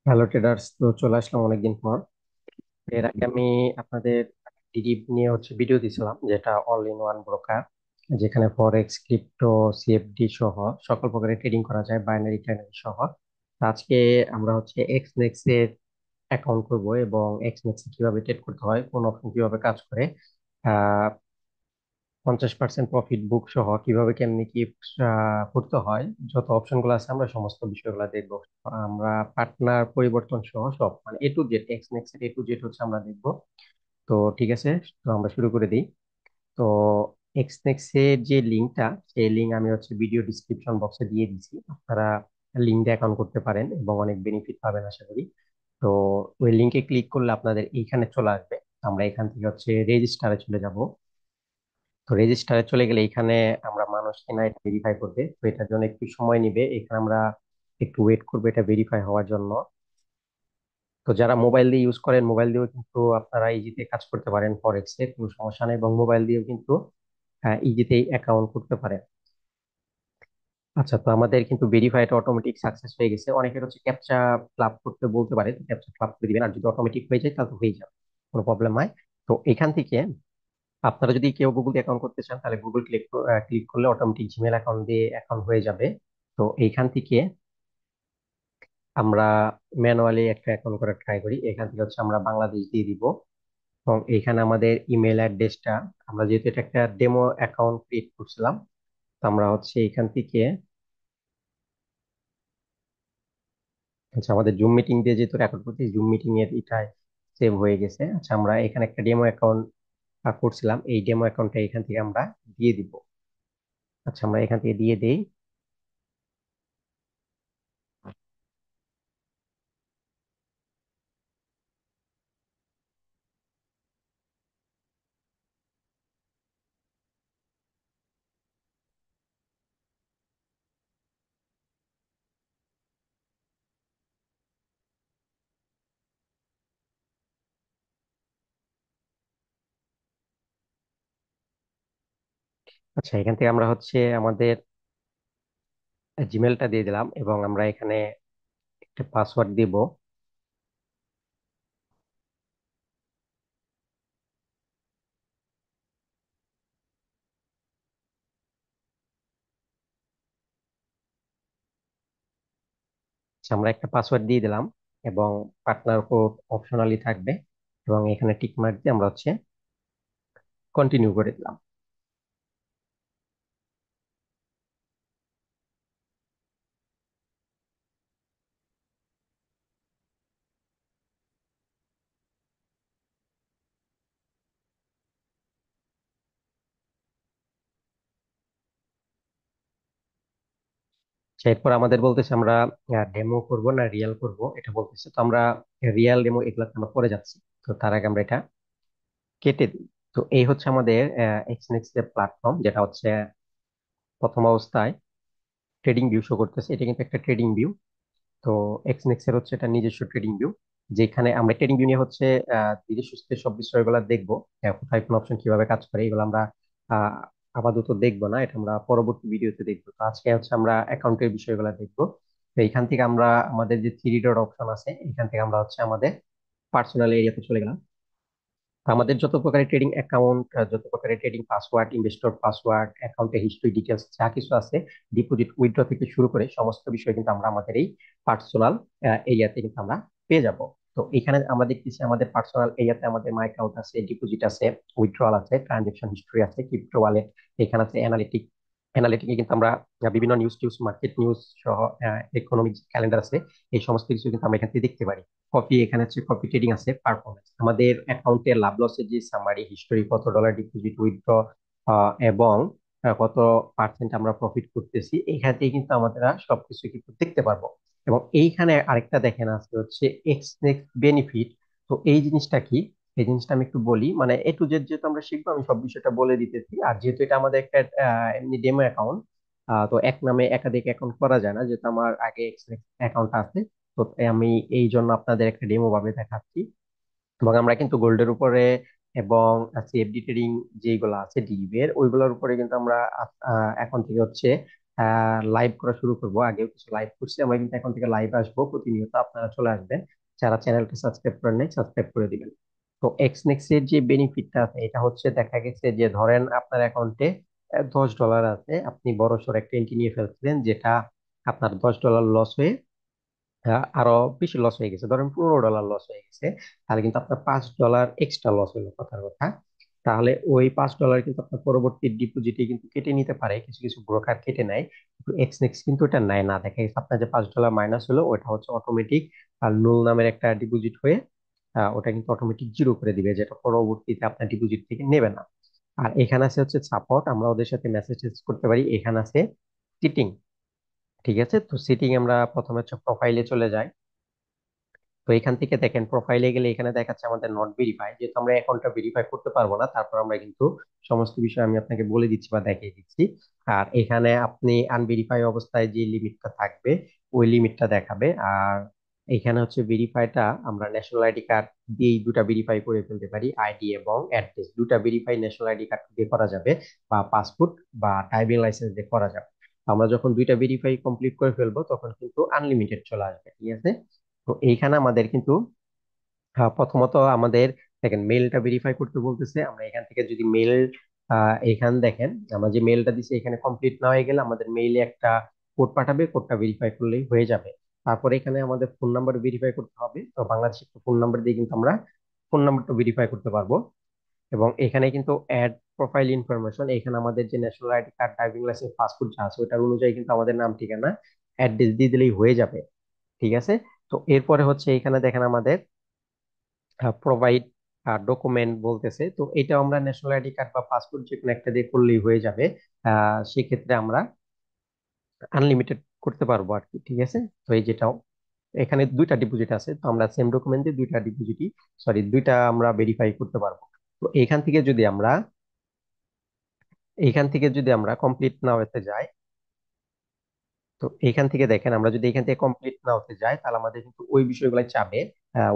Hello traders, তো চলে আসলাম অনেকদিন পর। এর আগে আমি আপনাদের ডিডি নিয়ে ভিডিও দিছিলাম, যেটা অল ইন ওয়ান ব্রোকার, যেখানে ফরেক্স, ক্রিপ্টো, সিএফডি সহ সকল প্রকারের ট্রেডিং করা যায়, বাইনারি টাইনারি সহ। তো আজকে আমরা এক্সনেক্স এর অ্যাকাউন্ট করব এবং এক্সনেক্স কিভাবে ট্রেড করতে হয়, কোন অপশন কিভাবে কাজ করে, 50% প্রফিট বুক সহ কিভাবে কেমনি কি করতে হয়, যত অপশন গুলো আছে আমরা সমস্ত বিষয়গুলো দেখবো। আমরা পার্টনার পরিবর্তন সহ সব, মানে এ to Z, x next A to Z আমরা দেখবো। তো ঠিক আছে, তো আমরা শুরু করে দিই। তো এক্স নেক্সট এর যে লিঙ্কটা, সেই লিঙ্ক আমি ভিডিও ডিসক্রিপশন বক্সে দিয়ে দিচ্ছি। আপনারা লিঙ্ক দিয়ে অ্যাকাউন্ট করতে পারেন এবং অনেক বেনিফিট পাবেন আশা করি। তো ওই লিঙ্কে ক্লিক করলে আপনাদের এইখানে চলে আসবে। আমরা এখান থেকে রেজিস্টারে চলে যাব। তো রেজিস্টারে চলে গেলে এখানে আমরা মানুষ কিনা এটা ভেরিফাই করবে, তো এটার জন্য একটু সময় নিবে। এখানে আমরা একটু ওয়েট করবো এটা ভেরিফাই হওয়ার জন্য। তো যারা মোবাইল দিয়ে ইউজ করেন, মোবাইল দিয়েও কিন্তু আপনারা ইজিতে কাজ করতে পারেন, ফরেক্সে কোনো সমস্যা নেই, এবং মোবাইল দিয়েও কিন্তু ইজিতেই অ্যাকাউন্ট করতে পারেন। আচ্ছা, তো আমাদের কিন্তু ভেরিফাইড অটোমেটিক সাকসেস হয়ে গেছে। অনেকের ক্যাপচা ক্লাব করতে বলতে পারে, তো ক্যাপচা ক্লাব করে দিবেন, আর যদি অটোমেটিক হয়ে যায় তাহলে তো হয়ে যাবে, কোনো প্রবলেম নাই। তো এখান থেকে আপনারা যদি কেউ গুগল অ্যাকাউন্ট করতে চান, তাহলে গুগল ক্লিক করলে অটোমেটিক জিমেল অ্যাকাউন্ট দিয়ে অ্যাকাউন্ট হয়ে যাবে। তো এইখান থেকে আমরা ম্যানুয়ালি একটা অ্যাকাউন্ট করে ট্রাই করি। এখান থেকে আমরা বাংলাদেশ দিয়ে দিব, এবং এখানে আমাদের ইমেল অ্যাড্রেসটা, আমরা যেহেতু এটা একটা ডেমো অ্যাকাউন্ট ক্রিয়েট করছিলাম, তো আমরা এখান থেকে আমাদের জুম মিটিং দিয়ে যেহেতু রেকর্ড করছি, জুম মিটিং এর এটাই সেভ হয়ে গেছে। আচ্ছা, আমরা এখানে একটা ডেমো অ্যাকাউন্ট করছিলাম, এই ডেমো অ্যাকাউন্টটা এখান থেকে আমরা দিয়ে দিব। আচ্ছা, আমরা এখান থেকে দিয়ে দিই। আচ্ছা, এখান থেকে আমরা আমাদের জিমেলটা দিয়ে দিলাম, এবং আমরা এখানে একটা পাসওয়ার্ড দিব। আচ্ছা, আমরা একটা পাসওয়ার্ড দিয়ে দিলাম, এবং পার্টনার কোড অপশনালি থাকবে, এবং এখানে টিক মার্ক দিয়ে আমরা কন্টিনিউ করে দিলাম। আচ্ছা, এরপর আমাদের বলতেছে আমরা ডেমো করব না রিয়েল করব, এটা বলতেছে। তো আমরা রিয়েল ডেমো এগুলাতে আমরা পরে যাচ্ছি। তো তার আগে আমরা এটা কেটে দিই। তো এই আমাদের এক্সনেক্স এর প্ল্যাটফর্ম, যেটা প্রথম অবস্থায় ট্রেডিং ভিউ শো করতেছে। এটা কিন্তু একটা ট্রেডিং ভিউ। তো এক্সনেক্স এর এটা নিজস্ব ট্রেডিং ভিউ, যেখানে আমরা ট্রেডিং ভিউ নিয়ে ধীরে সুস্থে সব বিষয়গুলো দেখবো। কোথায় কোন অপশন কিভাবে কাজ করে, এগুলো আমরা আহ, আপাতত দেখবো না, এটা আমরা পরবর্তী ভিডিওতে দেখবো। তো আজকে আমরা অ্যাকাউন্টের বিষয়গুলো দেখবো। তো এইখান থেকে আমরা আমাদের যে থ্রি ডট অপশন আছে, এখান থেকে আমরা আমাদের পার্সোনাল এরিয়াতে চলে গেলাম। আমাদের যত প্রকারের ট্রেডিং অ্যাকাউন্ট, যত প্রকারের ট্রেডিং পাসওয়ার্ড, ইনভেস্টর পাসওয়ার্ড, অ্যাকাউন্টের হিস্ট্রি ডিটেলস যা কিছু আছে, ডিপোজিট উইথড্র থেকে শুরু করে সমস্ত বিষয় কিন্তু আমরা আমাদের এই পার্সোনাল এরিয়াতে কিন্তু আমরা পেয়ে যাব। তো এখানে আমরা দেখতেছি আমাদের পার্সোনাল এরিয়াতে আমাদের মাই অ্যাকাউন্ট আছে, ডিপোজিট আছে, উইথড্রল আছে, ট্রানজেকশন হিস্ট্রি আছে, ক্রিপ্টো ওয়ালেট, এখানে আছে অ্যানালিটিকে কিন্তু আমরা বিভিন্ন নিউজ টিউজ, মার্কেট নিউজ সহ ইকোনমিক ক্যালেন্ডার আছে, এই সমস্ত কিছু কিন্তু আমরা এখান থেকে দেখতে পারি। কপি, এখানে কপি ট্রেডিং আছে, পারফরমেন্স, আমাদের অ্যাকাউন্টের লাভ লসের যে সামারি হিস্টোরি, কত ডলার ডিপোজিট, উইথড্র, এবং কত পার্সেন্ট আমরা প্রফিট করতেছি, এখান থেকে কিন্তু আমরা সবকিছু কিন্তু দেখতে পারবো। এবং এইখানে আরেকটা দেখেন আছে এক্স নেক্সট বেনিফিট। তো এই জিনিসটা কি, এই জিনিসটা আমি একটু বলি। মানে এ টু জেড যেহেতু আমরা শিখবো, আমি সব বিষয়টা বলে দিতেছি। আর যেহেতু এটা আমাদের একটা এমনি ডেমো অ্যাকাউন্ট, তো এক নামে একাধিক অ্যাকাউন্ট করা যায় না, যেহেতু আমার আগে এক্স অ্যাকাউন্ট আছে। তো আমি এই জন্য আপনাদের একটা ডেমো ভাবে দেখাচ্ছি। এবং আমরা কিন্তু গোল্ডের উপরে এবং সিএফডি ট্রেডিং যেগুলো আছে ডিবের, ওইগুলোর উপরে কিন্তু আমরা এখন থেকে লাইভ করা শুরু করব। আগেও কিছু লাইভ করছি, আমরা কিন্তু এখন থেকে লাইভ আসবো প্রতিনিয়ত, আপনারা চলে আসবেন। যারা চ্যানেলটা সাবস্ক্রাইব করেন নাই, সাবস্ক্রাইব করে দিবেন। তো এক্সনেক্স এর যে বেনিফিটটা আছে এটা হচ্ছে, দেখা গেছে যে ধরেন আপনার অ্যাকাউন্টে $10 আছে, আপনি বড় সড় একটা এন্ট্রি নিয়ে ফেলছিলেন, যেটা আপনার $10 লস হয়ে আরো বেশি লস হয়ে গেছে, ধরেন $15 লস হয়ে গেছে, তাহলে কিন্তু আপনার $5 এক্সট্রা লস হলো, কথার কথা। তাহলে ওই $5 কিন্তু আপনার পরবর্তী ডিপোজিটে কিন্তু কেটে নিতে পারে, কিছু কিছু ব্রোকার কেটে নেয়, কিন্তু এক্সনেক্স কিন্তু এটা নেয় না। দেখা গেছে আপনার যে $5 মাইনাস হলো, ওটা হচ্ছে অটোমেটিক আর নুল নামের একটা ডিপোজিট হয়ে ওটা কিন্তু অটোমেটিক জিরো করে দিবে, যেটা পরবর্তীতে আপনার ডিপোজিট থেকে নেবে না। আর এখানে আছে হচ্ছে সাপোর্ট, আমরা ওদের সাথে মেসেজ করতে পারি। এখানে আছে সিটিং। ঠিক আছে, তো সিটিং আমরা প্রথমে হচ্ছে প্রোফাইলে চলে যাই। তো এখান থেকে দেখেন প্রোফাইলে গেলে এখানে দেখাচ্ছে আমাদের নট ভেরিফাই, যেহেতু আমরা অ্যাকাউন্টটা ভেরিফাই করতে পারবো না, তারপর আমরা কিন্তু সমস্ত বিষয় আমি আপনাকে বলে দিচ্ছি বা দেখিয়ে দিচ্ছি। আর এখানে আপনি আনভেরিফাই অবস্থায় যে লিমিটটা থাকবে ওই লিমিটটা দেখাবে। আর এখানে হচ্ছে ভেরিফাইটা আমরা ন্যাশনাল আইডি কার্ড দিয়েই দুটা ভেরিফাই করে ফেলতে পারি, আইডি এবং অ্যাড্রেস দুটা ভেরিফাই ন্যাশনাল আইডি কার্ড দিয়ে করা যাবে, বা পাসপোর্ট বা ড্রাইভিং লাইসেন্স দিয়ে করা যাবে। আমরা যখন দুইটা ভেরিফাই কমপ্লিট করে ফেলবো তখন কিন্তু আনলিমিটেড চলে আসবে। ঠিক আছে, তো এইখানে আমাদের কিন্তু প্রথমত আমাদের দেখেন মেলটা ভেরিফাই করতে বলতেছে। আমরা এখান থেকে যদি মেল এখান দেখেন, আমরা যে মেলটা দিচ্ছি এখানে কমপ্লিট না হয়ে গেলে আমাদের মেইলে একটা কোড পাঠাবে, কোডটা ভেরিফাই করলেই হয়ে যাবে। তারপরে এখানে আমাদের ফোন নাম্বার ভেরিফাই করতে হবে, তো বাংলাদেশের ফোন নাম্বার দিয়ে কিন্তু আমরা ফোন নাম্বারটা ভেরিফাই করতে পারবো। এবং এখানে কিন্তু অ্যাড প্রোফাইল ইনফরমেশন, এখানে আমাদের যে national ID card, driving licence, passport যা আছে ওটার অনুযায়ী কিন্তু আমাদের নাম ঠিকানা অ্যাড্রেস দিয়ে দিলেই হয়ে যাবে। ঠিক আছে, তো এরপরে হচ্ছে এখানে দেখেন আমাদের প্রোভাইড ডকুমেন্ট বলতেছে, তো এটা আমরা ন্যাশনাল আইডি কার্ড বা পাসপোর্ট যে কোনো একটা দিয়ে করলেই হয়ে যাবে। সেক্ষেত্রে আমরা আনলিমিটেড করতে পারবো আর কি। ঠিক আছে, তো এই যেটাও এখানে দুইটা ডিপোজিট আছে, তো আমরা সেম ডকুমেন্ট দিয়ে দুইটা ডিপোজিটই, সরি দুইটা আমরা ভেরিফাই করতে পারবো। তো এখান থেকে যদি আমরা কমপ্লিট না হতে যাই, তো এখান থেকে দেখেন আমরা যদি এখান থেকে কমপ্লিট না হতে যাই তাহলে আমাদের কিন্তু ওই বিষয়গুলাই চাবে,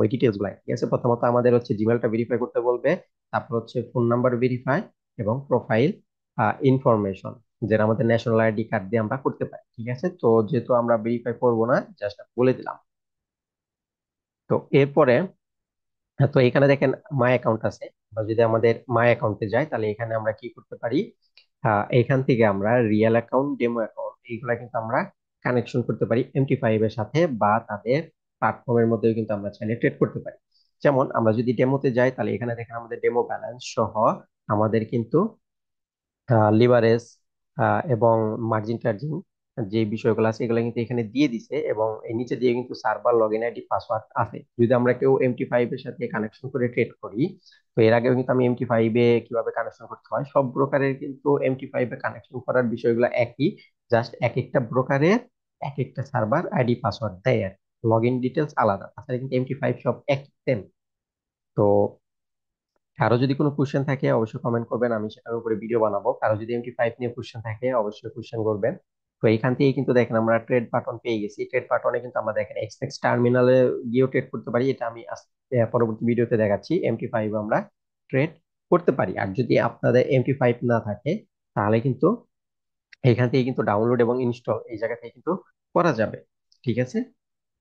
ওই ডিটেলস গুলাই। ঠিক আছে, প্রথমত আমাদের হচ্ছে জিমেলটা ভেরিফাই করতে বলবে, তারপর হচ্ছে ফোন নাম্বার ভেরিফাই এবং প্রোফাইল ইনফরমেশন, যেটা আমাদের ন্যাশনাল আইডি কার্ড দিয়ে আমরা করতে পারি। ঠিক আছে, তো যেহেতু আমরা ভেরিফাই করবো না, জাস্ট বলে দিলাম। তো এরপরে তো এখানে দেখেন মাই অ্যাকাউন্ট আছে, বা যদি আমাদের মাই অ্যাকাউন্টে যাই তাহলে এখানে আমরা কি করতে পারি, এখান থেকে আমরা রিয়েল অ্যাকাউন্ট, ডেমো অ্যাকাউন্ট এইগুলা কিন্তু আমরা কানেকশন করতে পারি MT5 এর সাথে, বা তাদের প্ল্যাটফর্মের মধ্যেও কিন্তু আমরা চাইলে ট্রেড করতে পারি। যেমন আমরা যদি ডেমোতে যাই তাহলে এখানে দেখেন আমাদের ডেমো ব্যালেন্স সহ আমাদের কিন্তু লিভারেজ এবং মার্জিন টার্জিন যে বিষয়গুলো আছে এগুলো কিন্তু এখানে দিয়ে দিছে, এবং এই নিচে দিয়ে কিন্তু server log in ID password আছে। যদি আমরা কেউ MT5 এর সাথে কানেকশন করে ট্রেড করি, তো এর আগেও কিন্তু আমি MT5 এ কিভাবে কানেকশন করতে হয়, সব ব্রোকারের কিন্তু MT5 এ কানেকশন করার বিষয়গুলো একই, জাস্ট এক একটা ব্রোকারের এক একটা সার্ভার আইডি পাসওয়ার্ড দেয় আর লগ ইন ডিটেলস আলাদা, তাছাড়া কিন্তু MT5 সব এক সেম। তো কারো যদি কোনো কোশ্চেন থাকে অবশ্যই কমেন্ট করবেন, আমি সেটার উপরে ভিডিও বানাবো। কারো যদি MT5 নিয়ে কোশ্চেন থাকে অবশ্যই কোশ্চেন করবেন। তো এখান থেকে কিন্তু দেখেন আমরা ট্রেড বাটন পেয়ে গেছি। ট্রেড বাটনে কিন্তু আমরা দেখেন এক্সএক্স টার্মিনালে গিয়েও ট্রেড করতে পারি, এটা আমি পরবর্তী ভিডিওতে দেখাচ্ছি। MT5 আমরা ট্রেড করতে পারি। আর যদি আপনাদের MT5 না থাকে তাহলে কিন্তু এখান থেকে কিন্তু ডাউনলোড এবং ইনস্টল এই জায়গা থেকে কিন্তু করা যাবে। ঠিক আছে,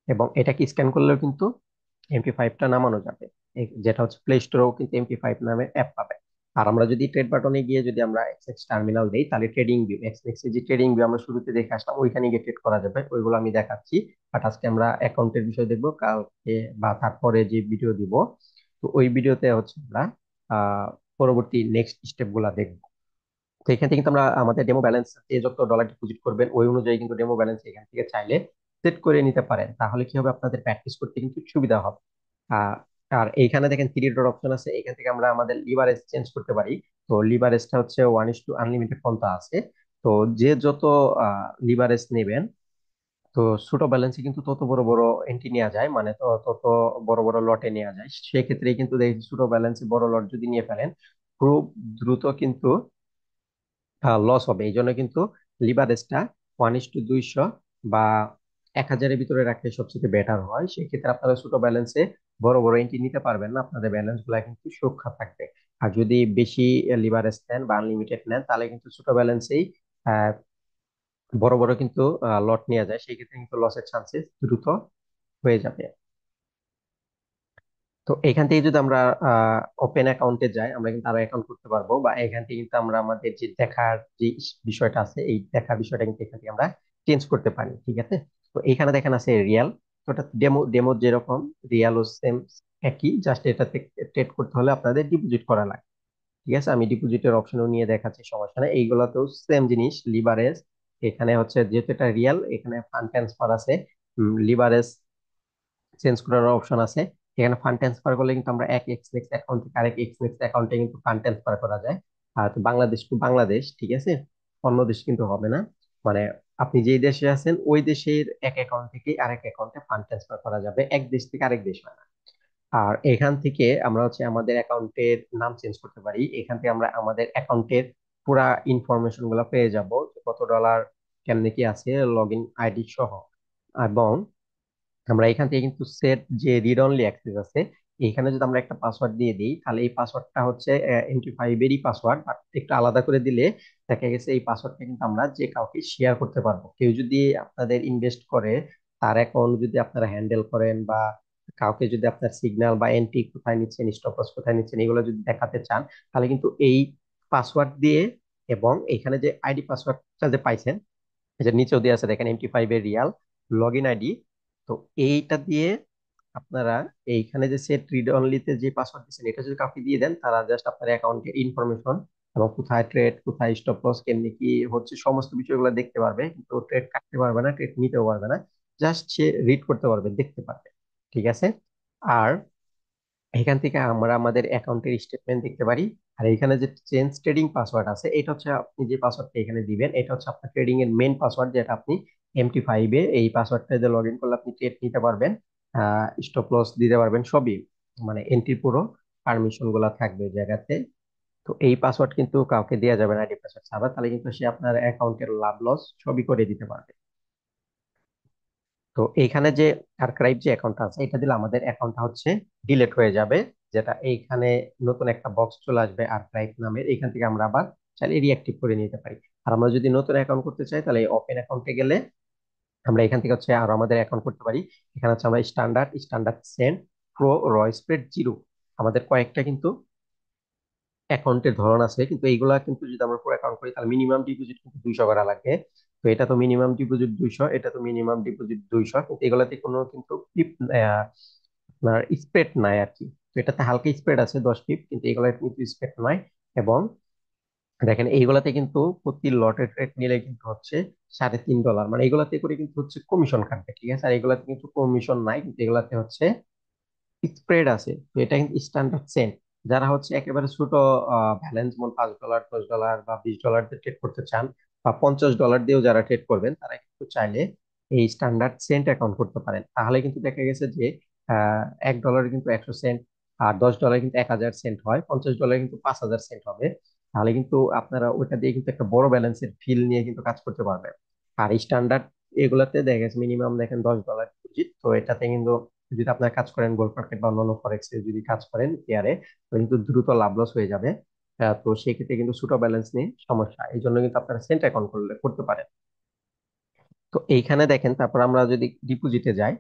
এবং এটাকে স্ক্যান করলেও কিন্তু MT5টা নামানো যাবে। যেটা হচ্ছে প্লে স্টোরেও কিন্তু MT5 নামে অ্যাপ পাবে। আর আমরা যদি ট্রেড বাটনে গিয়ে যদি আমরা এক্সএক্স টার্মিনাল দেই তাহলে ট্রেডিং ভিউ, এক্সএক্স এর যে ট্রেডিং ভিউ আমরা শুরুতে দেখে আসলাম ওইখানে গিয়ে ট্রেড করা যাবে, ওইগুলো আমি দেখাচ্ছি। বাট আজকে আমরা অ্যাকাউন্টের বিষয় দেখবো, কালকে বা তারপরে যে ভিডিও দিব, তো ওই ভিডিওতে হচ্ছে আমরা আহ পরবর্তী নেক্সট স্টেপ গুলা দেখবো। তো এখান থেকে কিন্তু আমরা আমাদের ডেমো ব্যালেন্স যত ডলার ডিপোজিট করবেন ওই অনুযায়ী কিন্তু ডেমো ব্যালেন্স এখান থেকে চাইলে সেট করে নিতে পারেন, তাহলে কি হবে আপনাদের প্র্যাকটিস করতে কিন্তু সুবিধা হবে। আহ, আর এইখানে দেখেন থ্রি ডট অপশন আছে, এখান থেকে আমরা আমাদের লিভারেজ চেঞ্জ করতে পারি। তো লিভারেজটা হচ্ছে 1:আনলিমিটেড পর্যন্ত আছে। তো যে যত লিভারেজ নেবেন, তো ছোট ব্যালেন্সে কিন্তু তত বড় বড় এন্ট্রি নেওয়া যায়, মানে তত বড় বড় লটে নেওয়া যায়। সেক্ষেত্রে কিন্তু দেখি ছোট ব্যালেন্সে বড় লট যদি নিয়ে ফেলেন খুব দ্রুত কিন্তু লস হবে। এই জন্য কিন্তু লিভারেজটা 1:200 বা 1000-এর ভিতরে রাখলে সবচেয়ে বেটার হয়। সেক্ষেত্রে আপনারা ছোট ব্যালেন্সে বড় বড় এন্ট্রি নিতে পারবেন না, আপনাদের ব্যালেন্স গুলা কিন্তু সুরক্ষা থাকবে। আর যদি বেশি লিভারেজ নেন বা আনলিমিটেড নেন তাহলে কিন্তু ছোট ব্যালেন্সেই বড় বড় কিন্তু লট নেওয়া যায়, সেই ক্ষেত্রে কিন্তু লসের চান্সেস দ্রুত হয়ে যাবে। তো এখান থেকে যদি আমরা ওপেন অ্যাকাউন্টে যাই, আমরা কিন্তু আরো অ্যাকাউন্ট করতে পারবো, বা এখান থেকে কিন্তু আমরা আমাদের যে দেখার যে বিষয়টা আছে, এই দেখার বিষয়টা কিন্তু এখান থেকে আমরা চেঞ্জ করতে পারি, ঠিক আছে। তো এখানে দেখেন আছে রিয়াল, তো এটা ডেমো ডেমো যেরকম, রিয়াল ও সেম একই, জাস্ট এটাতে ট্রেড করতে হলে আপনাদের ডিপোজিট করা লাগে, ঠিক আছে। আমি ডিপোজিটের অপশনও নিয়ে দেখাচ্ছি, সমস্যা নেই। এইগুলাতেও সেম জিনিস, লিভারেজ। এখানে হচ্ছে যেহেতু এটা রিয়াল, এখানে ফান্ড ট্রান্সফার আছে, লিভারেজ চেঞ্জ করার অপশন আছে। এখানে ফান্ড ট্রান্সফার করলে কিন্তু আমরা এক এক্সনেক্স অ্যাকাউন্ট থেকে আরেক এক্সনেক্স অ্যাকাউন্টে কিন্তু ফান্ড ট্রান্সফার করা যায়। আর তো বাংলাদেশ টু বাংলাদেশ, ঠিক আছে, অন্য দেশ কিন্তু হবে না। মানে আপনি যেই দেশে আছেন ওই দেশের এক অ্যাকাউন্ট থেকে আরেক অ্যাকাউন্টে ফান্ড ট্রান্সফার করা যাবে, এক দেশ থেকে আরেক দেশ হয় না। আর এখান থেকে আমরা হচ্ছে আমাদের অ্যাকাউন্টের নাম চেঞ্জ করতে পারি। এখান থেকে আমরা আমাদের অ্যাকাউন্টের পুরা ইনফরমেশন গুলো পেয়ে যাব, যে কত ডলার কেমনে কি আছে, লগ ইন আইডি সহ। এবং আমরা এখান থেকে কিন্তু সেট যে রিড অনলি অ্যাক্সেস আছে, এখানে যদি আমরা একটা পাসওয়ার্ড দিয়ে দিই, তাহলে এই পাসওয়ার্ডটা হচ্ছে MT5 এরই পাসওয়ার্ড, বাট একটু আলাদা করে দিলে দেখা গেছে এই পাসওয়ার্ডটা কিন্তু আমরা যে কাউকে শেয়ার করতে পারবো। কেউ যদি আপনাদের ইনভেস্ট করে, তার অ্যাকাউন্ট যদি আপনারা হ্যান্ডেল করেন, বা কাউকে যদি আপনার সিগন্যাল বা এন্ট্রি কোথায় নিচ্ছেন, স্টপ লস কোথায় নিচ্ছেন, এগুলো যদি দেখাতে চান, তাহলে কিন্তু এই পাসওয়ার্ড দিয়ে, এবং এখানে যে আইডি পাসওয়ার্ডটা যে পাইছেন, এই যে নিচেও দিয়ে আছে দেখেন MT5 এর রিয়াল লগ ইন আইডি, তো এইটা দিয়ে আপনারা এইখানে যে সেট রিড অনলিতে যে পাসওয়ার্ড দিচ্ছেন, এটা যদি কাউকে দিয়ে দেন, তারা জাস্ট আপনার অ্যাকাউন্টের ইনফরমেশন এবং কোথায় ট্রেড, কোথায় স্টপ লস, কেমনি কি হচ্ছে, সমস্ত বিষয়গুলো দেখতে পারবে, কিন্তু ট্রেড কাটতে পারবে না, ট্রেড নিতেও পারবে না, জাস্ট সে রিড করতে পারবে, দেখতে পারবে, ঠিক আছে। আর এখান থেকে আমরা আমাদের অ্যাকাউন্টের স্টেটমেন্ট দেখতে পারি। আর এখানে যে চেঞ্জ ট্রেডিং পাসওয়ার্ড আছে, এটা হচ্ছে আপনি যে পাসওয়ার্ডটা এখানে দিবেন, এটা হচ্ছে আপনার ট্রেডিং এর মেন পাসওয়ার্ড, যেটা আপনি MT5 এ এই পাসওয়ার্ডটা দিয়ে লগ ইন করলে আপনি ট্রেড নিতে পারবেন, স্টপ লস দিতে পারবেন, সবই, মানে এন্ট্রির পুরো পারমিশন গুলা থাকবে এই জায়গাতে। তো এই পাসওয়ার্ড কিন্তু কাউকে দেওয়া যাবে না, আইডি পাসওয়ার্ড ছাড়া, তাহলে কিন্তু সে আপনার অ্যাকাউন্টের লাভ লস সবই করে দিতে পারবে। তো এইখানে যে আর্কাইভ যে অ্যাকাউন্টটা আছে, এটা দিলে আমাদের অ্যাকাউন্টটা হচ্ছে ডিলিট হয়ে যাবে, যেটা এইখানে নতুন একটা বক্স চলে আসবে আর্কাইভ নামের, এখান থেকে আমরা আবার চাইলে রিঅ্যাক্টিভ করে নিতে পারি। আর আমরা যদি নতুন অ্যাকাউন্ট করতে চাই, তাহলে ওপেন অ্যাকাউন্টে গেলে আমরা এখান থেকে হচ্ছে আরো আমাদের অ্যাকাউন্ট করতে পারি। এখানে হচ্ছে আমরা standard, standard cent, pro, raw spread, zero, আমাদের কয়েকটা কিন্তু অ্যাকাউন্টের ধরন আছে, কিন্তু এইগুলা কিন্তু যদি আমরা পুরো অ্যাকাউন্ট করি, তাহলে মিনিমাম ডিপোজিট কিন্তু 200 করা লাগবে। তো এটা তো মিনিমাম ডিপোজিট 200, এটা তো মিনিমাম ডিপোজিট 200, কিন্তু এগুলাতে কোনো কিন্তু আপনার স্প্রেড নাই আর কি। তো এটাতে হালকা স্প্রেড আছে 10 পিপ, কিন্তু এগুলা কিন্তু স্প্রেড নয়। এবং দেখেন এইগুলাতে কিন্তু প্রতি লটের রেট নিলে কিন্তু হচ্ছে $3.5, মানে এগুলাতে করে কিন্তু হচ্ছে কমিশন কাটবে, ঠিক আছে। আর এগুলাতে কিন্তু কমিশন নাই, কিন্তু এগুলাতে হচ্ছে স্প্রেড আছে। তো এটা কিন্তু স্ট্যান্ডার্ড সেন্ট। যারা হচ্ছে একেবারে ছোট ব্যালেন্স, যেমন $5, $10 বা $20 দিয়ে ট্রেড করতে চান, বা $50 দিয়েও যারা ট্রেড করবেন, তারা কিন্তু চাইলে এই স্ট্যান্ডার্ড সেন্ট অ্যাকাউন্ট করতে পারেন। তাহলে কিন্তু দেখা গেছে যে $1 কিন্তু 100 সেন্ট, আর $10 কিন্তু 1000 সেন্ট হয়, $50 কিন্তু 5000 সেন্ট হবে। তাহলে কিন্তু আপনারা ওইটা দিয়ে কিন্তু একটা বড় ব্যালেন্সের ফিল নিয়ে কিন্তু কাজ করতে পারবেন। আর স্ট্যান্ডার্ড এগুলাতে দেখা গেছে মিনিমাম দেখেন $10 ডিপোজিট। তো এটাতে কিন্তু যদি আপনার কাজ করেন গোল্ড মার্কেট বা অন্যান্য ফরেক্স এ যদি কাজ করেন পেয়ারে, তো কিন্তু দ্রুত লাভ লস হয়ে যাবে। তো সেক্ষেত্রে কিন্তু ছোট ব্যালেন্স নিয়ে সমস্যা, এই জন্য কিন্তু আপনারা সেন্ট অ্যাকাউন্ট করলে করতে পারেন। তো এইখানে দেখেন, তারপর আমরা যদি ডিপোজিটে যাই,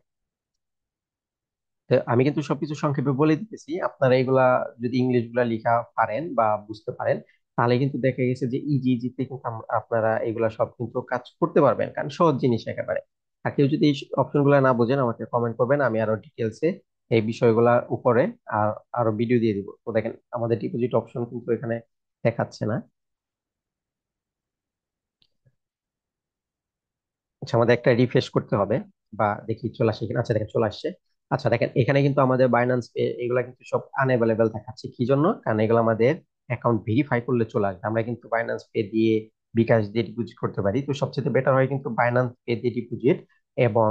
তো আমি কিন্তু সবকিছু সংক্ষেপে বলে দিতেছি, আপনারা এগুলা যদি ইংলিশ গুলা লেখা পারেন বা বুঝতে পারেন, তাহলে কিন্তু দেখা গেছে যে ইজি ইজিতে কিন্তু আপনারা এগুলা সব কিন্তু কাজ করতে পারবেন, কারণ সহজ জিনিস একেবারে। আর কেউ যদি এই অপশন গুলা না বোঝেন, আমাকে কমেন্ট করবেন, আমি আরো ডিটেলসে এই বিষয়গুলোর উপরে আর আরো ভিডিও দিয়ে দিব। তো দেখেন আমাদের ডিপোজিট অপশন কিন্তু এখানে দেখাচ্ছে না। আচ্ছা, আমাদের একটা রিফ্রেশ করতে হবে, বা দেখি চলে আসে কিনা। আচ্ছা দেখেন চলে আসছে। আচ্ছা দেখেন এখানে কিন্তু আমাদের বাইন্যান্স পে এগুলা কিন্তু সব আনএভেলেবেল দেখাচ্ছে, কি জন্য? কারণ এগুলো আমাদের অ্যাকাউন্ট ভেরিফাই করলে চলে আসবে। আমরা কিন্তু বাইন্যান্স পে দিয়ে, বিকাশ দিয়ে ডিপোজিট করতে পারি। তো সবচেয়ে বেটার হয় কিন্তু বাইন্যান্স পে দিয়ে ডিপোজিট, এবং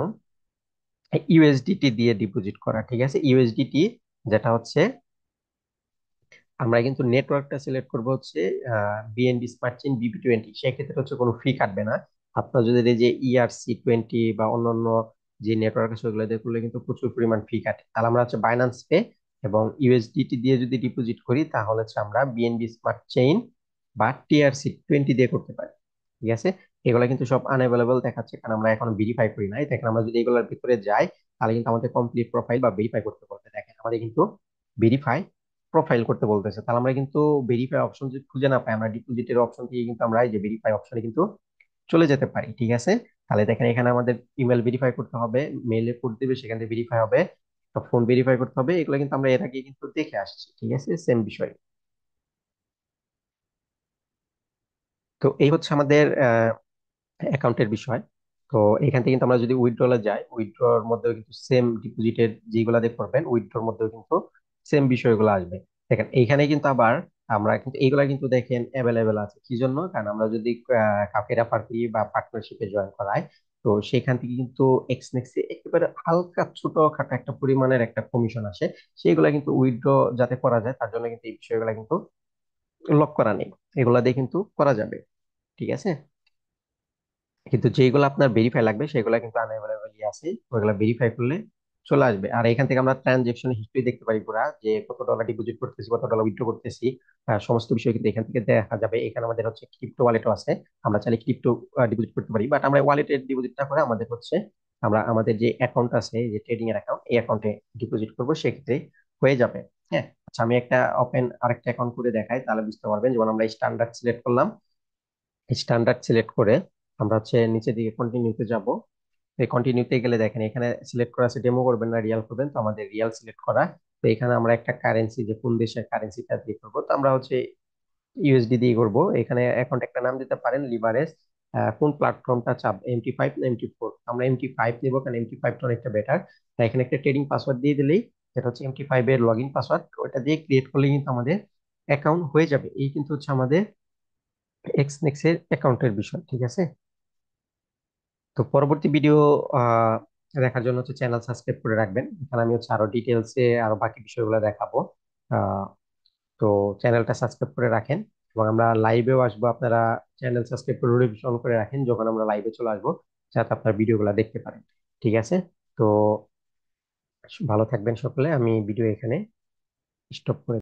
ইউএসডিটি দিয়ে ডিপোজিট করা, ঠিক আছে। ইউএসডিটি যেটা হচ্ছে, আমরা কিন্তু নেটওয়ার্কটা সিলেক্ট করবো হচ্ছে বিএনবি স্মার্ট চেইন BB20, সেক্ষেত্রে হচ্ছে কোনো ফি কাটবে না। আপনার যদি এই যে ERC20 বা অন্যান্য যে নেটওয়ার্ক আছে ওগুলো দিয়ে করলে কিন্তু প্রচুর পরিমাণ ফি কাটে। তাহলে আমরা হচ্ছে বাইন্যান্স পে এবং ইউএসডিটি দিয়ে যদি ডিপোজিট করি, তাহলে হচ্ছে আমরা বিএনবি স্মার্ট চেইন বা TRC20 দিয়ে করতে পারি, ঠিক আছে। এগুলা কিন্তু সব আনঅ্যাভেলেবল দেখাচ্ছে, কারণ আমরা এখন ভেরিফাই করি নাই। দেখেন আমরা যদি এগুলোর ভিতরে যাই, তাহলে কিন্তু আমাদের কমপ্লিট প্রোফাইল বা ভেরিফাই করতে বলতে, দেখেন আমাদের কিন্তু ভেরিফাই প্রোফাইল করতে বলতেছে। তাহলে আমরা কিন্তু ভেরিফাই অপশন যদি খুঁজে না পাই, আমরা ডিপোজিটের অপশন থেকে কিন্তু আমরা এই যে ভেরিফাই অপশনে কিন্তু চলে যেতে পারি, ঠিক আছে। তাহলে দেখেন এখানে আমাদের ইমেল ভেরিফাই করতে হবে, মেইলে কোড দিবে, সেখান থেকে ভেরিফাই হবে, ফোন ভেরিফাই করতে হবে। এগুলো কিন্তু আমরা এর আগে কিন্তু দেখে আসছি, ঠিক আছে, সেম বিষয়। তো এই হচ্ছে আমাদের অ্যাকাউন্টের বিষয়। তো এখান থেকে কিন্তু আমরা যদি উইথড্রলে যাই, উইথড্রর মধ্যেও কিন্তু সেম, ডিপোজিটের যেগুলা দিয়ে করবেন উইথড্রর মধ্যেও কিন্তু সেম বিষয়গুলো আসবে। দেখেন এইখানে কিন্তু আবার আমরা কিন্তু এইগুলা কিন্তু দেখেন অ্যাভেলেবেল আছে কি জন্য, কারণ আমরা যদি কাউকে রেফার করি বা পার্টনারশিপে জয়েন করাই, তো সেখান থেকে কিন্তু এক্সনেক্সে একেবারে হালকা ছোটখাটো একটা পরিমাণের একটা কমিশন আসে। সেইগুলা কিন্তু উইথড্র যাতে করা যায়, তার জন্য কিন্তু এই বিষয়গুলো কিন্তু লক করা নেই, এগুলা দিয়ে কিন্তু করা যাবে, ঠিক আছে। কিন্তু যেগুলো আপনার ভেরিফাই লাগবে সেগুলো কিন্তু আনঅ্যাভেলেবলই আছে, ওইগুলো ভেরিফাই করলে চলে আসবে। আর এখান থেকে আমরা ট্রানজেকশন হিস্ট্রি দেখতে পারি পুরা, যে কত ডলার ডিপোজিট করতেছি, কত ডলার উইথড্র করতেছি, সমস্ত বিষয় কিন্তু এখান থেকে দেখা যাবে। এখানে আমাদের হচ্ছে ক্রিপ্টো ওয়ালেটও আছে, আমরা চাইলে ক্রিপ্টো ডিপোজিট করতে পারি, বাট আমরা ওয়ালেটে ডিপোজিটটা করে আমাদের হচ্ছে আমরা আমাদের যে অ্যাকাউন্ট আছে, যে ট্রেডিং এর অ্যাকাউন্ট, এই অ্যাকাউন্টে ডিপোজিট করবো, সেক্ষেত্রে হয়ে যাবে। হ্যাঁ, আচ্ছা আমি একটা আরেকটা অ্যাকাউন্ট করে দেখাই, তাহলে বুঝতে পারবেন। যেমন আমরা স্ট্যান্ডার্ড সিলেক্ট করলাম, স্ট্যান্ডার্ড সিলেক্ট করে আমরা হচ্ছে নিচের দিকে কন্টিনিউতে যাব। এই কন্টিনিউতে গেলে দেখেন এখানে সিলেক্ট করা আছে ডেমো করবেন না রিয়াল করবেন, তো আমাদের রিয়াল সিলেক্ট করা। তো এখানে আমরা একটা কারেন্সি, যে কোন দেশের কারেন্সিটা দিয়ে করবো, তো আমরা হচ্ছে ইউএসডি দিয়ে করবো। এখানে অ্যাকাউন্ট একটা নাম দিতে পারেন লিভারেজ। কোন প্ল্যাটফর্মটা চাপ, MT5 না MT4? আমরা MT5 নিবো, কারণ MT5টা অনেকটা বেটার। এখানে একটা ট্রেডিং পাসওয়ার্ড দিয়ে দিলেই, যেটা হচ্ছে MT5 এর লগ ইন পাসওয়ার্ড, ওটা দিয়ে ক্রিয়েট করলে কিন্তু আমাদের অ্যাকাউন্ট হয়ে যাবে। এই কিন্তু হচ্ছে আমাদের এক্সনেক্স এর অ্যাকাউন্টের বিষয়, ঠিক আছে। তো পরবর্তী ভিডিও আহ দেখার জন্য হচ্ছে চ্যানেল সাবস্ক্রাইব করে রাখবেন, এখানে আমি হচ্ছে আরো ডিটেলসে আরো বাকি বিষয়গুলো দেখাবো। আহ তো চ্যানেলটা সাবস্ক্রাইব করে রাখেন, এবং আমরা লাইভেও আসবো, আপনারা চ্যানেল সাবস্ক্রাইব করে নোটিফিকেশন অন করে রাখেন, যখন আমরা লাইভে চলে আসবো, যাতে আপনার ভিডিওগুলো দেখতে পারেন, ঠিক আছে। তো ভালো থাকবেন সকলে, আমি ভিডিও এখানে স্টপ করে